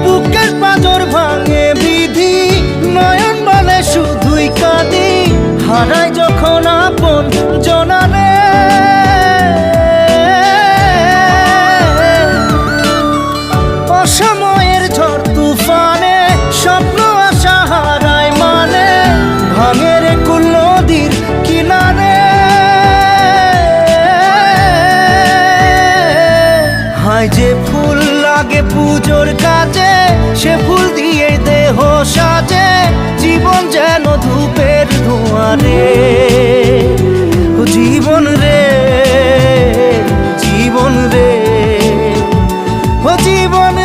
বুকের পাঁজর ভাঙে বিধি, নয়ন বলে শুধুই কাঁদি, হারাই যখন আপন জনারে। অসময়ের ঝড় তুফানে স্বপ্ন আশা হারায় মানে, ভাঙে রে কুল নদীর কিনারে। হায় যে ফুল লাগে পুজোর কাজে, সে ফুল দিয়ে দেহ সাজে, জীবন যেন ধূপের ধোঁয়ারে। জীবন রে, জীবন রে, ও জীবন